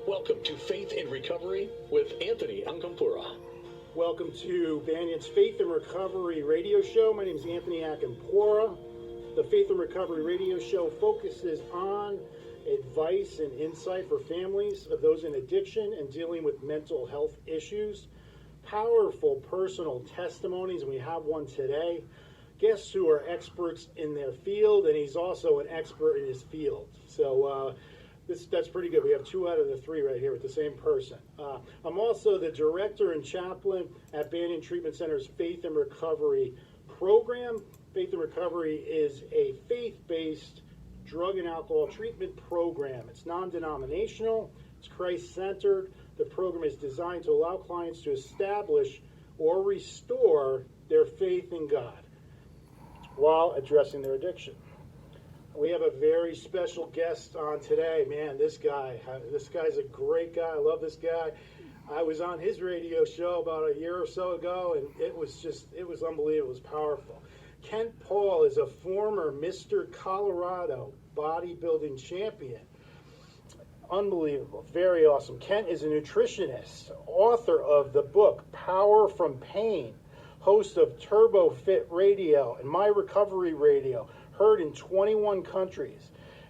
Welcome to Faith in Recovery with Anthony Acampora. Welcome to Banyan's Faith in Recovery radio show. My name is Anthony Acampora. The Faith in Recovery radio show focuses on advice and insight for families of those in addiction and dealing with mental health issues. Powerful personal testimonies, and we have one today. Guests who are experts in their field, and he's also an expert in his field. So that's pretty good. We have 2 out of the 3 right here with the same person. I'm also the director and chaplain at Banyan Treatment Center's Faith in Recovery program. Faith in Recovery is a faith-based drug and alcohol treatment program. It's non-denominational. It's Christ-centered. The program is designed to allow clients to establish or restore their faith in God while addressing their addiction. We have a very special guest on today. Man, this guy's a great guy. I love this guy. I was on his radio show about a year or so ago, and it was unbelievable. It was powerful. Kent Paul is a former Mr. Colorado bodybuilding champion. Unbelievable. Very awesome. Kent is a nutritionist, author of the book Power from Pain, host of Turbo Fit Radio and My Recovery Radio, heard in 21 countries.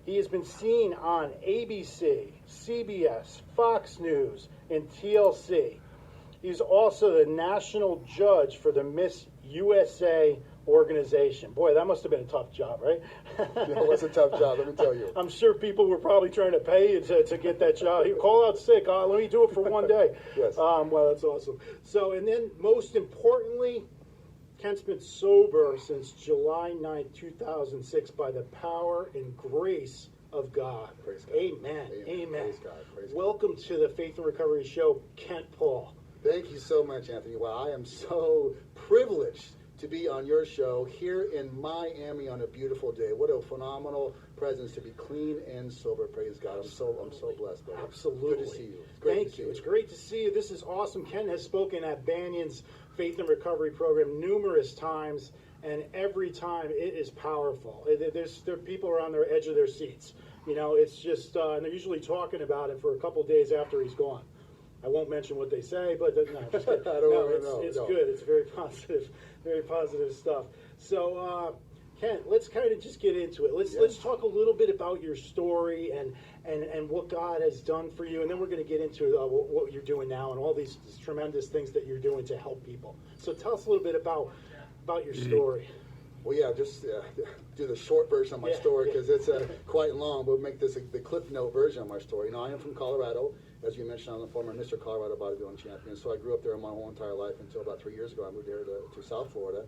He has been seen on ABC, CBS, Fox News, and TLC. He's also the national judge for the Miss USA organization. Boy, that must have been a tough job, right? It was a tough job, let me tell you. I'm sure people were probably trying to pay you to get that job. You call out sick. Let me do it for one day. Yes. Well, that's awesome. So, and then most importantly, Kent's been sober since July 9th, 2006 by the power and grace of God. Praise God. Amen. Amen. Praise God. Praise Welcome to the Faith and Recovery Show, Kent Paul. Thank you so much, Anthony. Well, I am so privileged to be on your show here in Miami on a beautiful day. What a phenomenal presence to be clean and sober. Praise God. I'm so blessed, brother. Absolutely. Good to see you. Thank you. It's great to see you. This is awesome. Ken has spoken at Banyan's Faith and Recovery program numerous times, and every time it is powerful. There people are on their edge of their seats. You know, it's just, and they're usually talking about it for a couple days after he's gone. I won't mention what they say, but no, just kidding. It's good. It's very positive stuff. So, Ken, let's kind of just get into it. Let's talk a little bit about your story and what God has done for you, and then we're going to get into what you're doing now and all these tremendous things that you're doing to help people. So tell us a little bit about your story. Well, yeah, just do the short version of my story because it's quite long. We'll make this the Cliff Note version of my story. You know, I am from Colorado. As you mentioned, I'm the former Mr. Colorado bodybuilding champion. So I grew up there my whole entire life until about 3 years ago. I moved here to South Florida.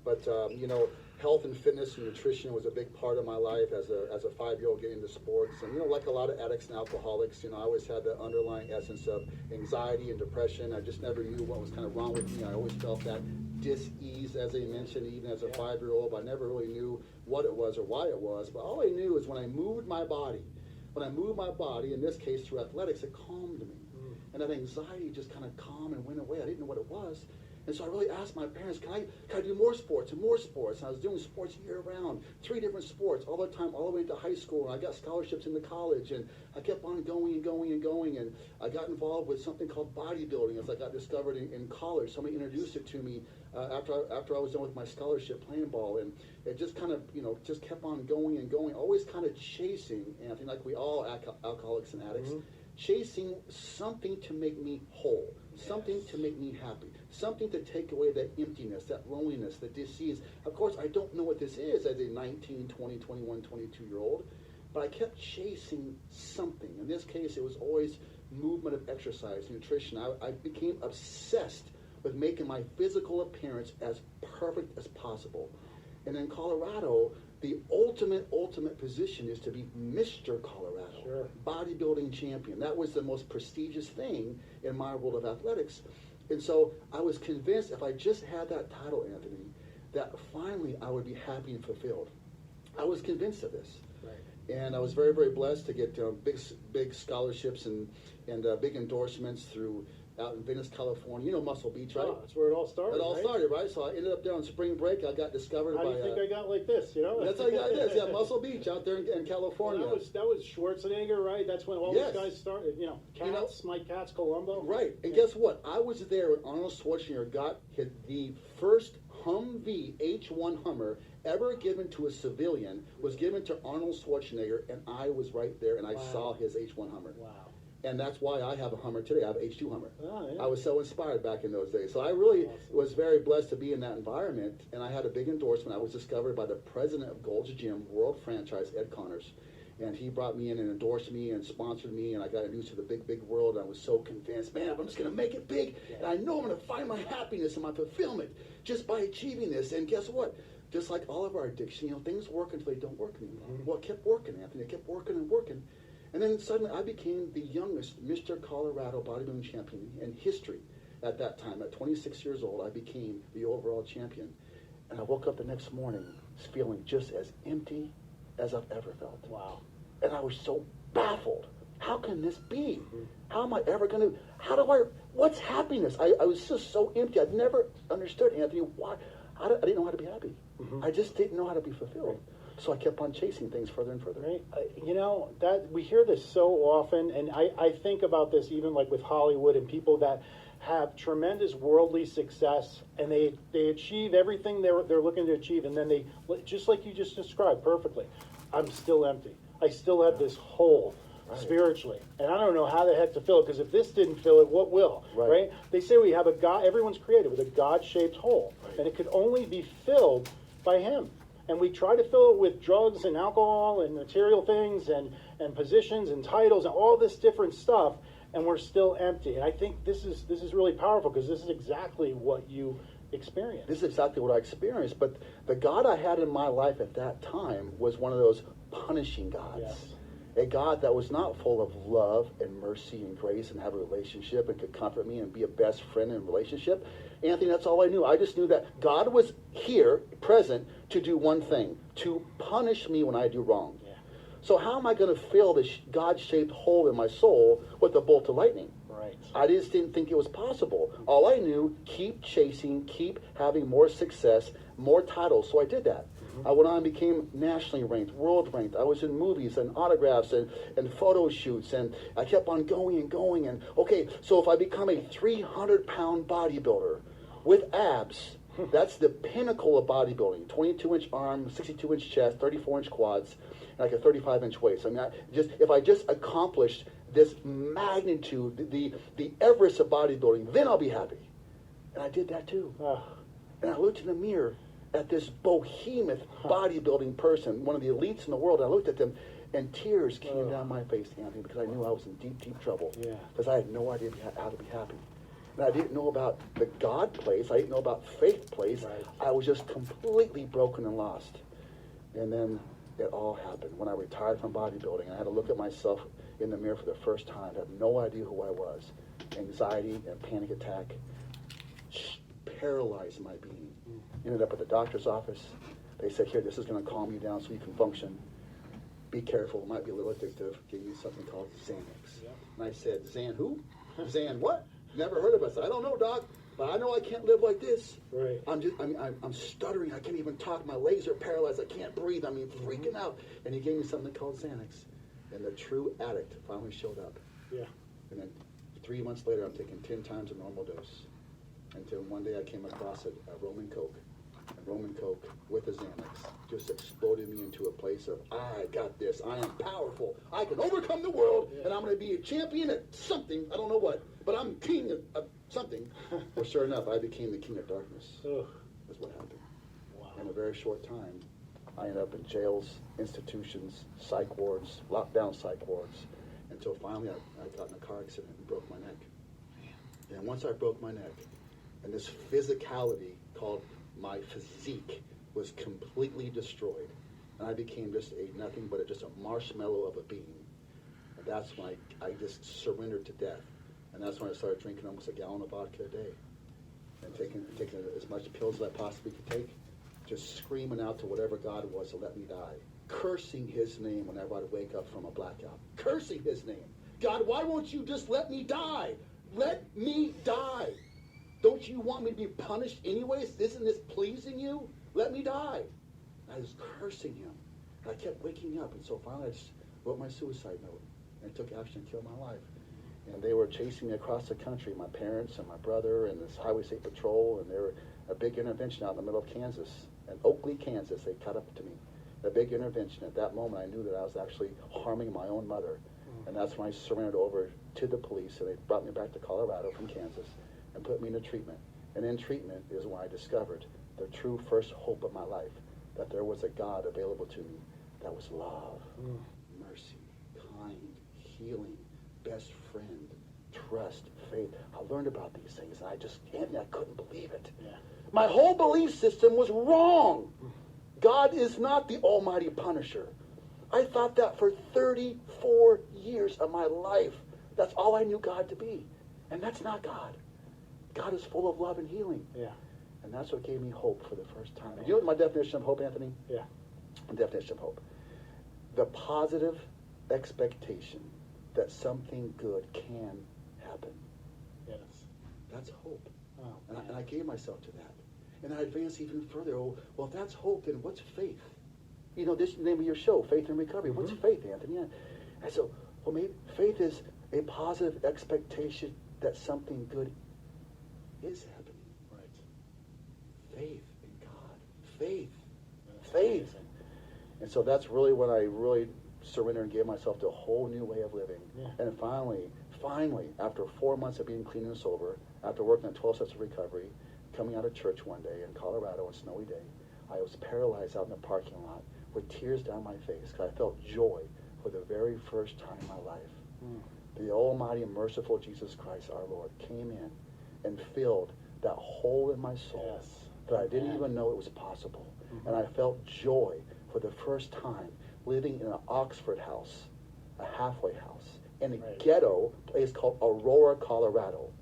But, you know, health and fitness and nutrition was a big part of my life as a 5-year-old getting into sports. And, you know, like a lot of addicts and alcoholics, you know, I always had the underlying essence of anxiety and depression. I just never knew what was kind of wrong with me. I always felt that dis-ease, as I mentioned, even as a 5-year-old. I never really knew what it was or why it was. But all I knew is when I moved my body, in this case through athletics, it calmed me. And that anxiety just kind of calmed and went away. I didn't know what it was. And so I really asked my parents, can I do more sports and more sports? And I was doing sports year-round, 3 different sports all the time, all the way into high school. And I got scholarships into college. And I kept on going and going and going. And I got involved with something called bodybuilding as I got discovered in college. Somebody introduced it to me after I was done with my scholarship playing ball. And it just kind of, you know, just kept on going and going, always kind of chasing, Anthony, like we all alcoholics and addicts, chasing something to make me whole, something to make me happy, something to take away that emptiness, that loneliness, that disease. Of course, I don't know what this is as a 19, 20, 21, 22-year-old, but I kept chasing something. In this case, it was always movement of exercise, nutrition. I became obsessed with making my physical appearance as perfect as possible. And in Colorado, the ultimate position is to be Mr. Colorado, bodybuilding champion. That was the most prestigious thing in my world of athletics. And so I was convinced if I just had that title, Anthony, that finally I would be happy and fulfilled. I was convinced of this. Right. And I was very, very blessed to get big scholarships and big endorsements through out in Venice, California. You know Muscle Beach, right? Oh, that's where it all started. It all started, right? So I ended up there on spring break. I got discovered How by. do you think I got like this? You know, That's how I got this. Yeah, Muscle Beach out there in California. Well, that was Schwarzenegger, right? That's when all Yes. these guys started. You know, Mike Katz, Columbo. Right. And guess what? I was there when Arnold Schwarzenegger got the first Humvee H1 Hummer ever given to a civilian was given to Arnold Schwarzenegger, and I was right there, and I saw his H1 Hummer. Wow. And that's why I have a Hummer today. I have an H2 Hummer. Oh, yeah. I was so inspired back in those days. So I really was very blessed to be in that environment, and I had a big endorsement. I was discovered by the president of Gold's Gym World Franchise, Ed Connors. And he brought me in and endorsed me and sponsored me, and I got introduced to the big, big world. And I was so convinced, man, I'm just going to make it big, and I know I'm going to find my happiness and my fulfillment just by achieving this. And guess what? Just like all of our addiction, things work until they don't work anymore. Mm-hmm. Well, it kept working, Anthony. It kept working and working. And then suddenly I became the youngest Mr. Colorado bodybuilding champion in history at that time. At 26 years old, I became the overall champion. And I woke up the next morning feeling just as empty as I've ever felt. Wow. And I was so baffled. How can this be? Mm-hmm. How am I ever going to, what's happiness? I was just so empty. I'd never understood, Anthony, why. I didn't know how to be happy. Mm-hmm. I just didn't know how to be fulfilled. So I kept on chasing things further and further. Right. That we hear this so often, and I think about this even like with Hollywood and people that have tremendous worldly success, and they achieve everything they're looking to achieve, and then they, just like you just described perfectly, I'm still empty. I still have this hole spiritually, and I don't know how the heck to fill it, because if this didn't fill it, what will? Right? They say we have a God. Everyone's created with a God-shaped hole, and it could only be filled by Him. And we try to fill it with drugs and alcohol and material things and positions and titles and all this different stuff, and we're still empty. And I think this is really powerful, because this is exactly what you experienced. This is exactly what I experienced. But the God I had in my life at that time was one of those punishing gods. Yes. A God that was not full of love and mercy and grace and have a relationship and could comfort me and be a best friend in a relationship. Anthony, that's all I knew. I just knew that God was here, present, to do one thing, to punish me when I do wrong. Yeah. So how am I going to fill this God-shaped hole in my soul with a bolt of lightning? Right. I just didn't think it was possible. All I knew, keep chasing, keep having more success, more titles. So I did that. I went on and became nationally ranked, world ranked. I was in movies and autographs and photo shoots, and I kept on going and going. And okay, so if I become a 300-pound bodybuilder with abs, that's the pinnacle of bodybuilding. 22-inch arm, 62-inch chest, 34-inch quads, and like a 35-inch waist. I mean, if I just accomplished this magnitude, the Everest of bodybuilding, then I'll be happy. And I did that too. And I looked in the mirror at this behemoth bodybuilding person, one of the elites in the world. I looked at them, and tears came down my face, Anthony, because I knew I was in deep, deep trouble. Yeah. Because I had no idea how to be happy. And I didn't know about the God place. I didn't know about faith place. Right. I was just completely broken and lost. And then it all happened when I retired from bodybuilding. I had to look at myself in the mirror for the first time. I had no idea who I was. Anxiety and panic attack paralyzed my being. Ended up at the doctor's office. They said, here, this is going to calm you down so you can function. Be careful, it might be a little addictive. Gave me something called Xanax. Yep. And I said, Xan who? Xan what? Never heard of it. I said, I don't know, doc, but I know I can't live like this. Right. I'm stuttering. I can't even talk. My legs are paralyzed. I can't breathe. I'm freaking out. And he gave me something called Xanax. And the true addict finally showed up. Yeah. And then 3 months later, I'm taking 10 times a normal dose. Until one day I came across a Roman Coke. And Roman Coke with a Xanax just exploded me into a place of, I got this. I am powerful. I can overcome the world, and I'm going to be a champion at something. I don't know what, but I'm king of something. Well, sure enough, I became the king of darkness. That's what happened. Wow. In a very short time, I ended up in jails, institutions, psych wards, lockdown psych wards, until finally I got in a car accident and broke my neck. And once I broke my neck, and this physicality called my physique was completely destroyed. And I became just nothing but just a marshmallow of a being. And that's when I just surrendered to death. And that's when I started drinking almost a gallon of vodka a day. And taking as much pills as I possibly could take. Just screaming out to whatever God was to let me die. cursing his name whenever I'd wake up from a blackout. Cursing his name. God, why won't you just let me die? Let me die. Don't you want me to be punished anyways? Isn't this pleasing you? Let me die. I was cursing him. And I kept waking up. And so finally I just wrote my suicide note and took action and killed my life. And they were chasing me across the country, my parents and my brother and this Highway State Patrol, and they were a big intervention out in the middle of Kansas. In Oakley, Kansas, they cut up to me. A big intervention. At that moment, I knew that I was actually harming my own mother. And that's when I surrendered over to the police, and they brought me back to Colorado from Kansas and put me into treatment. And in treatment is when I discovered the true first hope of my life, that there was a God available to me that was love, mercy, kind, healing, best friend, trust, faith. I learned about these things, and I couldn't believe it. Yeah. My whole belief system was wrong. God is not the almighty punisher. I thought that for 34 years of my life. That's all I knew God to be. And that's not God. God is full of love and healing. Yeah. And that's what gave me hope for the first time. Do you know my definition of hope, Anthony? Yeah. The definition of hope. The positive expectation that something good can happen. Yes. That's hope. Oh, and I gave myself to that. And I advanced even further. Oh, well, if that's hope, then what's faith? You know, this is the name of your show, Faith and Recovery. Mm-hmm. What's faith, Anthony? And so, well, maybe faith is a positive expectation that something good is happening. Right. Faith in God. Faith. That's faith. Amazing. And so that's really when I really surrendered and gave myself to a whole new way of living. Yeah. And finally, after 4 months of being clean and sober, after working on 12 steps of recovery, coming out of church one day in Colorado, on a snowy day, I was paralyzed out in the parking lot with tears down my face because I felt joy for the very first time in my life. The almighty and merciful Jesus Christ, our Lord, came in and filled that hole in my soul that I didn't even know it was possible. And I felt joy for the first time living in an Oxford house, a halfway house, in a ghetto place called Aurora, Colorado.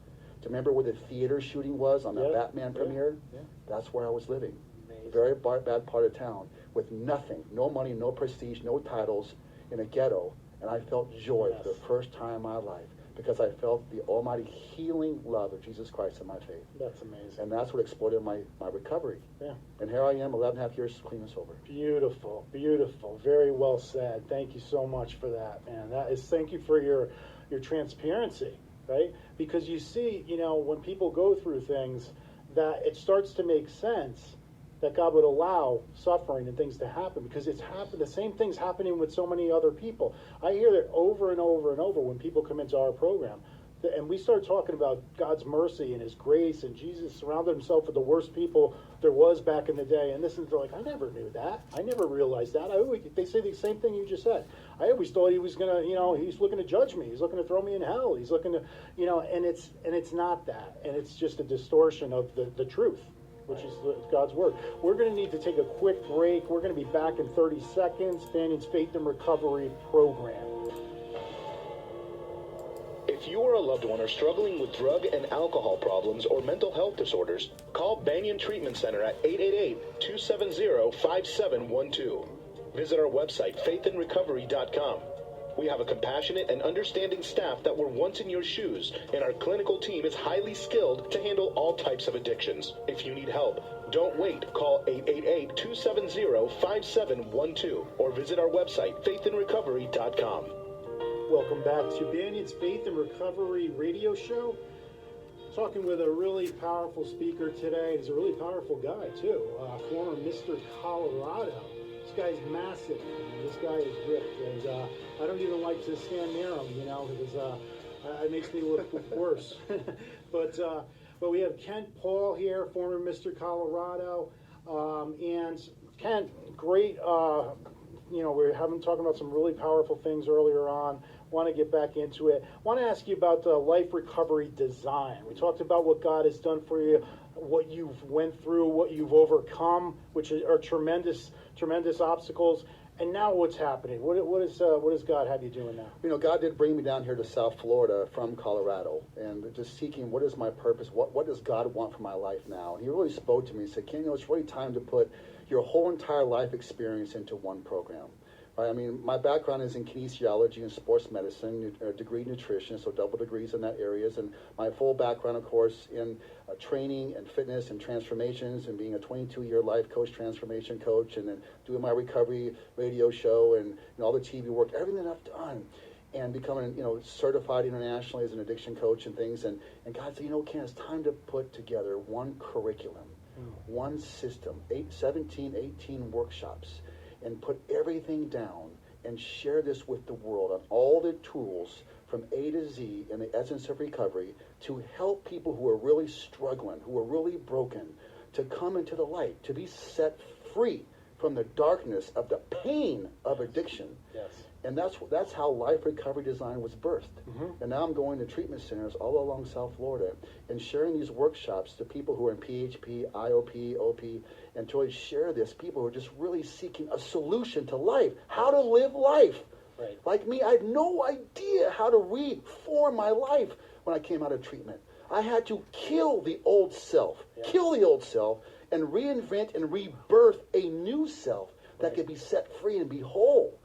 Do you remember where the theater shooting was on the Batman premiere? Yeah. That's where I was living. Amazing. A very bad part of town with nothing, no money, no prestige, no titles, in a ghetto. And I felt joy for the first time in my life because I felt the almighty healing love of Jesus Christ in my faith. That's amazing. And that's what exploded my recovery. Yeah. And here I am, 11 and a half years clean and sober. Beautiful, beautiful. Very well said. Thank you so much for that, man. Thank you for your transparency. Right? Because you see, you know, when people go through things, that it starts to make sense that God would allow suffering and things to happen because the same thing's happening with so many other people. I hear that over and over and over when people come into our program. And we start talking about God's mercy and his grace, and Jesus surrounded himself with the worst people there was back in the day. And they're like, I never knew that. I never realized that. They say the same thing you just said. I always thought he was going to, he's looking to judge me. He's looking to throw me in hell. He's looking to, and it's not that. And it's just a distortion of the truth, which is God's word. We're going to need to take a quick break. We're going to be back in 30 seconds. Banyan's Faith and Recovery program. If you or a loved one are struggling with drug and alcohol problems or mental health disorders, call Banyan Treatment Center at 888-270-5712. Visit our website, faithandrecovery.com. We have a compassionate and understanding staff that were once in your shoes, and our clinical team is highly skilled to handle all types of addictions. If you need help, don't wait. Call 888-270-5712 or visit our website, faithandrecovery.com. Welcome back to Banyan's Faith and Recovery radio show. Talking with a really powerful speaker today. He's a really powerful guy, too. Former Mr. Colorado. This guy's massive. This guy is ripped. And I don't even like to stand near him, because it makes me look worse. But we have Kent Paul here, former Mr. Colorado. And Kent, great. We're talking about some really powerful things earlier on. Want to get back into it. Want to ask you about the life recovery design. We talked about what God has done for you, what you've went through, what you've overcome, which are tremendous obstacles. And now what's happening? What does God have you doing now? God did bring me down here to South Florida from Colorado, and just seeking what is my purpose, what does God want for my life now? And he really spoke to me and said, Ken, it's really time to put your whole entire life experience into one program. I mean, my background is in kinesiology and sports medicine, a degree nutrition, so double degrees in that areas, and my full background, of course, in training and fitness and transformations, and being a 22-year life coach, transformation coach, and then doing my recovery radio show and all the TV work, everything that I've done, and becoming, certified internationally as an addiction coach and things, and God said, Ken, it's time to put together one curriculum, one system, 17, 18 workshops, and put everything down and share this with the world on all the tools from A to Z in the essence of recovery to help people who are really struggling, who are really broken, to come into the light, to be set free from the darkness of the pain of addiction. Yes. And that's how Life Recovery Design was birthed. And now I'm going to treatment centers all along South Florida and sharing these workshops to people who are in PHP, IOP, OP, and to really share this. People who are just really seeking a solution to life, how to live life. Right. Like me, I had no idea how to reform my life when I came out of treatment. I had to kill the old self, and reinvent and rebirth a new self that could be set free and be whole.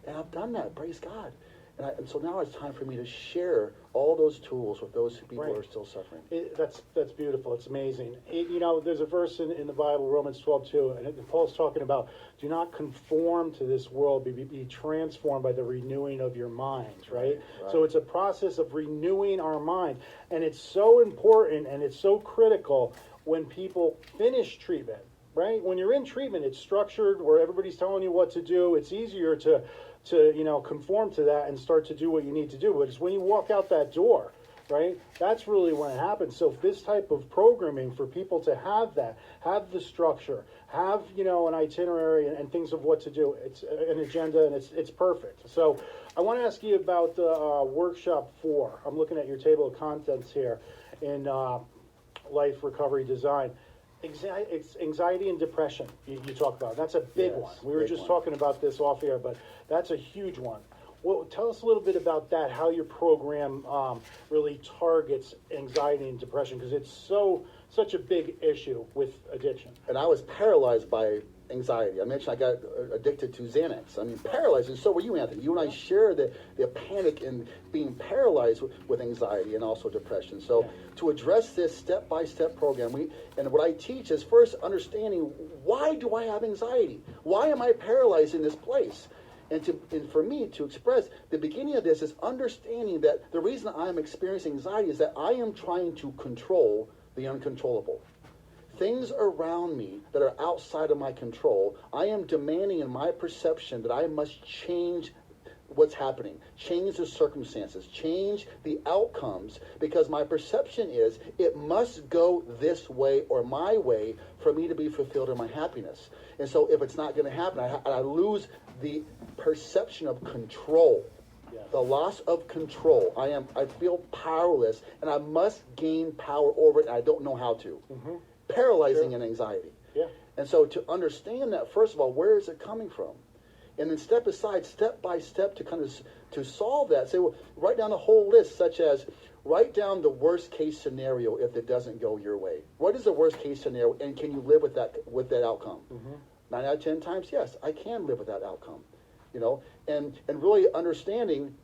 And I've done that, praise God. And so now it's time for me to share all those tools with those people who are still suffering. That's beautiful. It's amazing. There's a verse in the Bible, Romans 12:2, and Paul's talking about, do not conform to this world, be transformed by the renewing of your mind, right? So it's a process of renewing our mind. And it's so important and it's so critical when people finish treatment, right? When you're in treatment, it's structured where everybody's telling you what to do. It's easier to conform to that and start to do what you need to do. But it's when you walk out that door, right? That's really when it happens. So this type of programming for people to have the structure, have, an itinerary and things of what to do. It's an agenda and it's perfect. So I want to ask you about workshop 4. I'm looking at your table of contents here in Life Recovery Design. It's anxiety and depression you talk about. That's a big one. We were just talking about this off air, but that's a huge one. Well, tell us a little bit about that, how your program really targets anxiety and depression, because it's such a big issue with addiction. And I was paralyzed by anxiety. I mentioned I got addicted to Xanax. I mean, paralyzed, and so were you, Anthony. You and I share the panic and being paralyzed with anxiety and also depression. So to address this step-by-step program, and what I teach is first understanding, why do I have anxiety? Why am I paralyzed in this place? And for me to express, the beginning of this is understanding that the reason I am experiencing anxiety is that I am trying to control the uncontrollable. Things around me that are outside of my control, I am demanding in my perception that I must change what's happening, change the circumstances, change the outcomes, because my perception is it must go this way or my way for me to be fulfilled in my happiness. And so if it's not going to happen, I lose the perception of control. The loss of control. I feel powerless, and I must gain power over it, and I don't know how to. Paralyzing and anxiety. And so to understand that, first of all, where is it coming from? And then step by step to kind of to solve that. Say, well, write down a whole list, such as write down the worst case scenario if it doesn't go your way. What is the worst case scenario, and can you live with that outcome? 9 out of 10 times, yes, I can live with that outcome. And really understanding,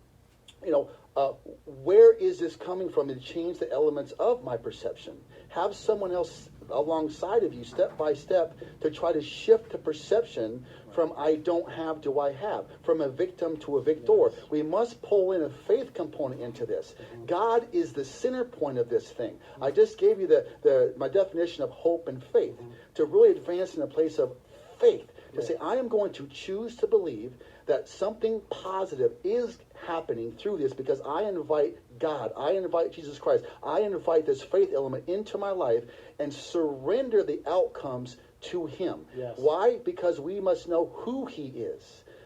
where is this coming from, and change the elements of my perception. Have someone else alongside of you, step by step, to try to shift the perception from I don't have to I have, from a victim to a victor. We must pull in a faith component into this. God is the center point of this thing. I just gave you my definition of hope and faith, to really advance in a place of faith, to say I am going to choose to believe that something positive is happening through this, because I invite God, I invite Jesus Christ, I invite this faith element into my life and surrender the outcomes to Him. Why? Because we must know who He is.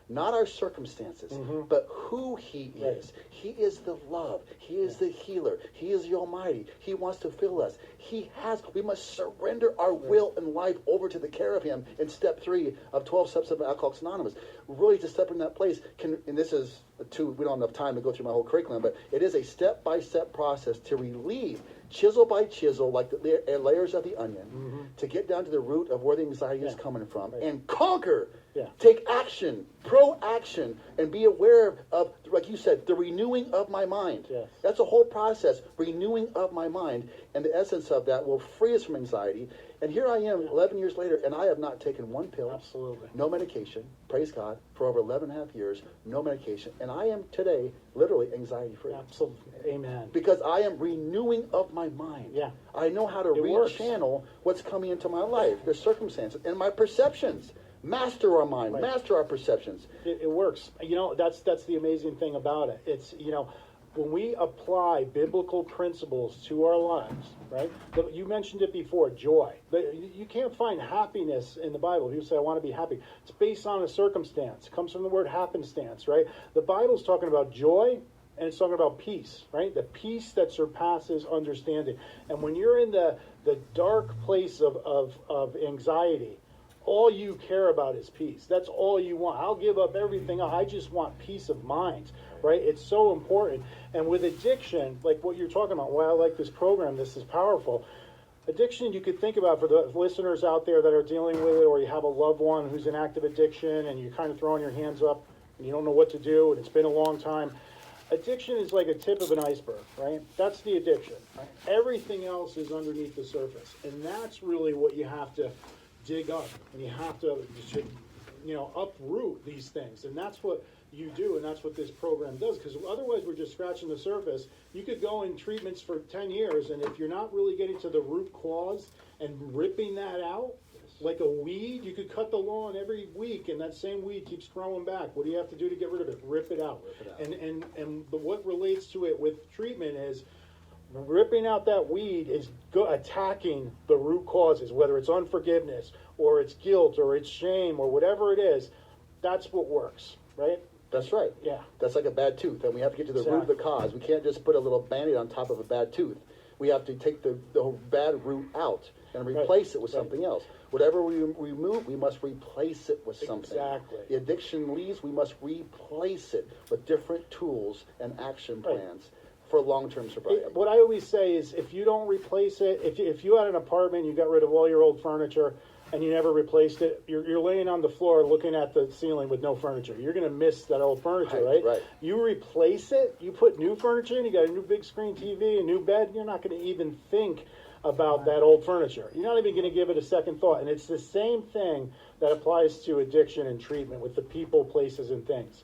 Not our circumstances, but who He is. He is the love. He is the healer. He is the Almighty. He wants to fill us. We must surrender our will and life over to the care of Him in step 3 of 12 Steps of Alcoholics Anonymous. Really, to step in that place, and this is we don't have enough time to go through my whole curriculum, but it is a step-by-step process to relieve, chisel by chisel, like the layers of the onion, to get down to the root of where the anxiety is coming from, and conquer Yeah. Take action, pro-action, and be aware of, like you said, the renewing of my mind. Yes. That's a whole process, renewing of my mind, and the essence of that will free us from anxiety. And here I am 11 years later, and I have not taken one pill. Absolutely. No medication, praise God, for over 11 and a half years, no medication. And I am today literally anxiety-free. Absolutely. Amen. Because I am renewing of my mind. Yeah. I know how to It works. rechannel what's coming into my life, the circumstances, and my perceptions. Master our mind, Right. master our perceptions. It works. You know, that's the amazing thing about it. It's, you know, when we apply biblical principles to our lives, right? You mentioned it before, joy. You can't find happiness in the Bible. People say, I want to be happy. It's based on a circumstance. It comes from the word happenstance, right? The Bible's talking about joy, and it's talking about peace, right? The peace that surpasses understanding. And when you're in the dark place of anxiety, all you care about is peace. That's all you want. I'll give up everything. I just want peace of mind, right? It's so important. And with addiction, like what you're talking about, why I like this program, this is powerful. Addiction, you could think about for the listeners out there that are dealing with it, or you have a loved one who's in active addiction and you're kind of throwing your hands up and you don't know what to do and it's been a long time. Addiction is like a tip of an iceberg, right? That's the addiction. Right? Everything else is underneath the surface. And that's really what you have to dig up, and you have to, you know, uproot these things. And that's what you do, and that's what this program does, because otherwise we're just scratching the surface. You could go in treatments for 10 years, and if you're not really getting to the root cause and ripping that out, like a weed, you could cut the lawn every week, and that same weed keeps growing back. What do you have to do to get rid of it? Rip it out. And what relates to it with treatment is ripping out that weed is attacking the root causes, whether it's unforgiveness or it's guilt or it's shame or whatever it is. That's what works, right? That's right. Yeah. That's like a bad tooth, and we have to get to the root of the cause. We can't just put a little Band-Aid on top of a bad tooth. We have to take the bad root out and replace it with something else. Whatever we remove, we must replace it with something. Exactly. The addiction leaves, we must replace it with different tools and action plans for long-term sobriety. What I always say is, if you don't replace it, if you had an apartment, you got rid of all your old furniture, and you never replaced it, you're laying on the floor looking at the ceiling with no furniture. You're going to miss that old furniture, right? Right. You replace it, you put new furniture in, you got a new big screen TV, a new bed, you're not going to even think about that old furniture. You're not even going to give it a second thought. And it's the same thing that applies to addiction and treatment with the people, places, and things.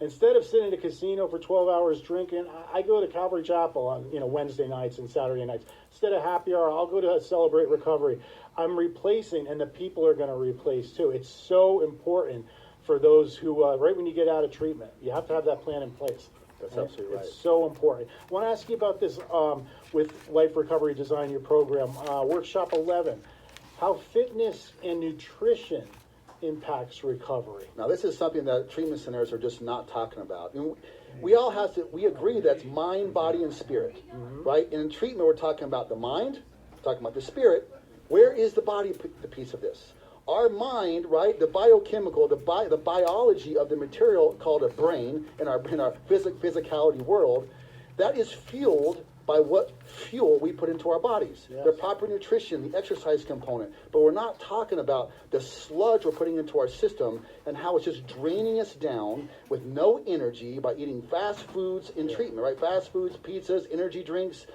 Instead of sitting in a casino for 12 hours drinking, I go to Calvary Chapel on Wednesday nights and Saturday nights. Instead of happy hour, I'll go to Celebrate Recovery. I'm replacing, and the people are going to replace too. It's so important for those who, right when you get out of treatment, you have to have that plan in place. That's absolutely right. It's so important. I want to ask you about this with Life Recovery Design, your program, Workshop 11, how fitness and nutrition impacts recovery. Now, this is something that treatment centers are just not talking about. And we all have to, we agree that's mind, body, and spirit, right? And in treatment, we're talking about the mind, talking about the spirit. Where is the body, the piece of this? Our mind, right, the biochemical, the biology of the material called a brain in our physicality world, that is fueled by what fuel we put into our bodies. Yes. The proper nutrition, the exercise component. But we're not talking about the sludge we're putting into our system and how it's just draining us down with no energy by eating fast foods in treatment, right? Fast foods, pizzas, energy drinks,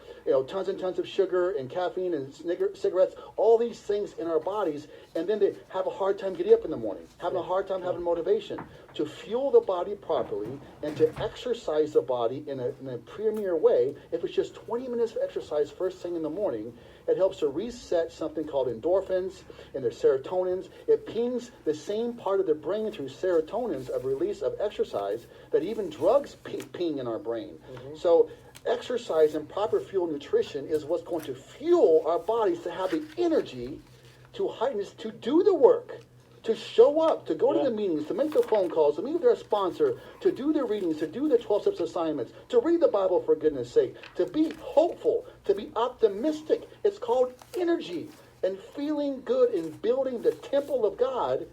tons and tons of sugar and caffeine and cigarettes, all these things in our bodies, and then they have a hard time getting up in the morning, having a hard time having motivation. To fuel the body properly and to exercise the body in a premier way, if it's just 20 minutes of exercise first thing in the morning, it helps to reset something called endorphins and their serotonins. It pings the same part of the brain through serotonins of release of exercise that even drugs ping in our brain. So exercise and proper fuel nutrition is what's going to fuel our bodies to have the energy to heighten, to do the work, to show up, to go to the meetings, to make the phone calls, to meet with their sponsor, to do the readings, to do the 12 steps assignments, to read the Bible for goodness sake, to be hopeful, to be optimistic. It's called energy. And feeling good and building the temple of God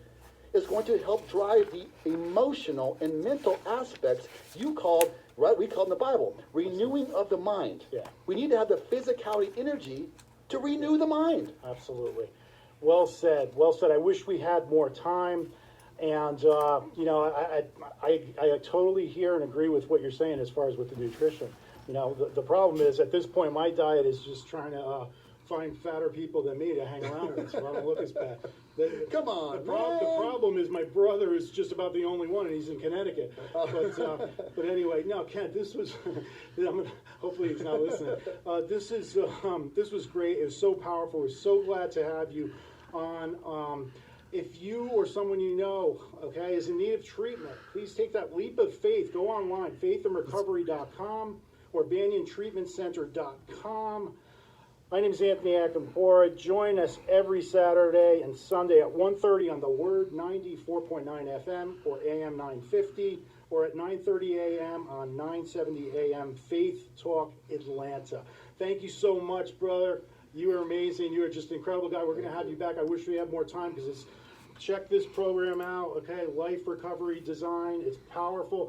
is going to help drive the emotional and mental aspects we call in the Bible, renewing of the mind. Yeah. We need to have the physicality energy to renew the mind. Absolutely. Well said. Well said. I wish we had more time. And I totally hear and agree with what you're saying as far as with the nutrition. The problem is at this point my diet is just trying to find fatter people than me to hang around with, so I don't look as bad. Come on, the problem is my brother is just about the only one, and he's in Connecticut. But anyway, no, Kent, this was. Hopefully he's not listening. This was great. It was so powerful. We're so glad to have you on. If you or someone you know, okay, is in need of treatment, please take that leap of faith. Go online, faithandrecovery.com or banyantreatmentcenter.com. My name is Anthony Acampora. Join us every Saturday and Sunday at 1:30 on The Word 94.9 FM or AM 950 or at 9:30 a.m. on 970 a.m. Faith Talk Atlanta. Thank you so much, brother. You are amazing. You are just an incredible guy. We're going to have you back. I wish we had more time because check this program out, okay? Life Recovery Design. It's powerful.